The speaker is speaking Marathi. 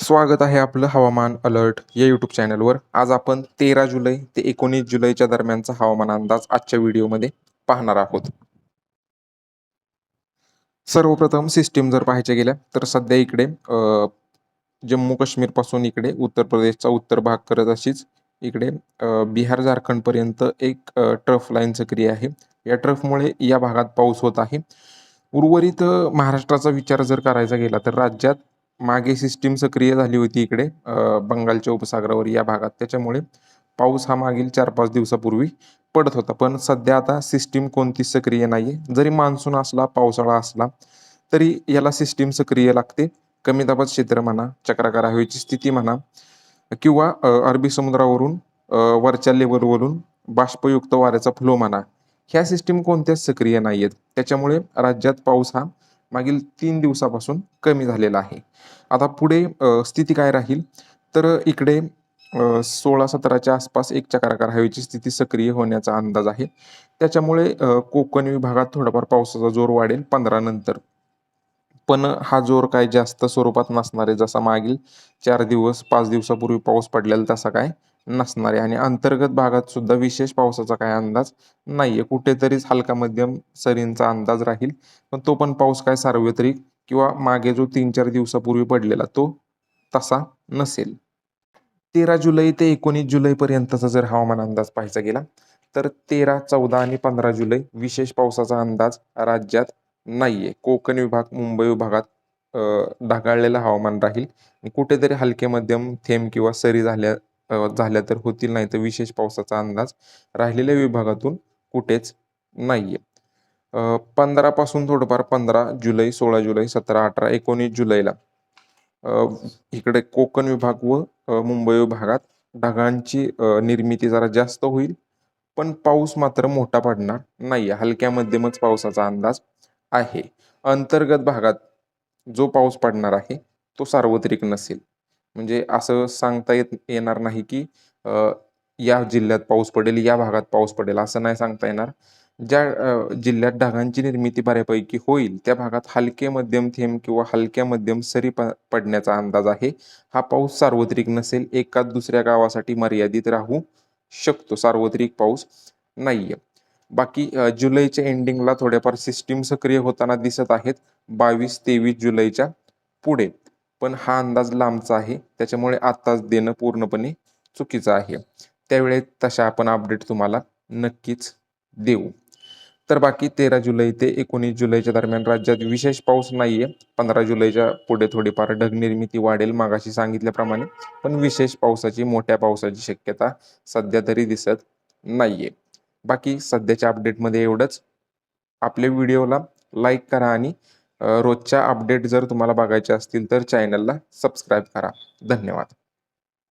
स्वागत आहे आपलं हवामान अलर्ट या यूट्यूब चॅनलवर. आज आपण 13 जुलै ते 19 जुलैच्या दरम्यानचा हवामान अंदाज आजच्या व्हिडिओमध्ये पाहणार आहोत. सर्वप्रथम सिस्टीम जर पाहायच्या गेल्या तर सध्या इकडे जम्मू काश्मीर पासून इकडे उत्तर प्रदेशचा उत्तर भाग करत अशीच इकडे बिहार झारखंड पर्यंत एक ट्रफ लाईन सक्रिय आहे. या ट्रफमुळे या भागात पाऊस होत आहे. उर्वरित महाराष्ट्राचा विचार जर करायचा गेला तर राज्यात मागे सिस्टीम सक्रिय झाली होती इकडे बंगालच्या उपसागरावर या भागात. त्याच्यामुळे पाऊस हा मागील 4-5 दिवसापूर्वी पडत होता. पण सध्या आता सिस्टीम कोणतीच सक्रिय नाहीये. जरी मान्सून असला, पावसाळा असला तरी याला सिस्टीम सक्रिय लागते. कमी दाबात क्षेत्र म्हणा, चक्राकार हवेची स्थिती म्हणा किंवा अरबी समुद्रावरून वरच्या लेवलवरून बाष्पयुक्त वाऱ्याचा फ्लो म्हणा, ह्या सिस्टीम कोणत्याच सक्रिय नाही आहेत. त्याच्यामुळे राज्यात पाऊस हा मागील 3 दिवसापासून कमी झालेला आहे. आता पुढे स्थिती काय राहील तर इकडे 16-17च्या आसपास एक चक्राकार हवेची स्थिती सक्रिय होण्याचा अंदाज आहे. त्याच्यामुळे कोकण विभागात थोडाफार पावसाचा जोर वाढेल 15 नंतर. पण हा जोर काय जास्त स्वरूपात नसणार आहे. जसा मागील 4 दिवस 5 दिवसापूर्वी पाऊस पडलेला तसा काय नसणार आहे. आणि अंतर्गत भागात सुद्धा विशेष पावसाचा काय अंदाज नाहीये. कुठेतरीच हलका मध्यम सरींचा अंदाज राहील. पण तो पण पाऊस काय सार्वत्रिक किंवा मागे जो 3-4 दिवसापूर्वी पडलेला तो तसा नसेल. 13 जुलै ते 19 जुलैपर्यंतचा जर हवामान अंदाज पाहायचा गेला तर 13, 14 आणि 15 जुलै विशेष पावसाचा अंदाज राज्यात नाहीये. कोकण विभाग, मुंबई विभागात ढगाळलेलं हवामान राहील. कुठेतरी हलके मध्यम थेंब किंवा सरी झाल्या तर होतील, नाही तर विशेष पावसाचा अंदाज राहिलेल्या विभागातून कुठेच नाहीये. 15 पासून थोडंफार 15 जुलै, 16 जुलै, 17, 18, 19 जुलैला इकडे कोकण विभाग व मुंबई विभागात ढगांची निर्मिती जरा जास्त होईल. पण पाऊस मात्र मोठा पडणार नाही. हलक्या मध्यमच पावसाचा अंदाज आहे. अंतर्गत भागात जो पाऊस पडणार आहे तो सार्वत्रिक नसेल. म्हणजे असं सांगता येणार नाही की या जिल्ह्यात पाऊस पडेल, या भागात पाऊस पडेल, असं नाही सांगता येणार. ज्या जिल्ह्यात ढगांची निर्मिती बऱ्यापैकी होईल त्या भागात हलके मध्यम थेंब किंवा हलक्या मध्यम सरी पडण्याचा अंदाज आहे. हा पाऊस सार्वत्रिक नसेल, एकाच दुसऱ्या गावासाठी मर्यादित राहू शकतो. सार्वत्रिक पाऊस नाहीये. बाकी जुलैच्या एंडिंगला थोड्याफार सिस्टीम सक्रिय होताना दिसत आहेत 22-23 जुलैच्या पुढे. पण हा अंदाज लांबचा आहे. त्याच्यामुळे आत्ताच देणं पूर्णपणे चुकीचं आहे. त्यावेळेस तशा आपण अपडेट तुम्हाला नक्कीच देऊ. तर बाकी 13 जुलै ते 19 जुलैच्या दरम्यान राज्यात विशेष पाऊस नाहीये. 15 जुलैच्या पुढे थोडीफार ढग निर्मिती वाढेल मागाशी सांगितल्याप्रमाणे. पण विशेष पावसाची, मोठ्या पावसाची शक्यता सध्या तरी दिसत नाहीये. बाकी सध्याच्या अपडेटमध्ये एवढंच. आपल्या व्हिडिओला लाईक करा आणि रोजच्या अपडेट जर तुम्हाला बघायचे असतील तर चॅनलला सबस्क्राईब करा. धन्यवाद.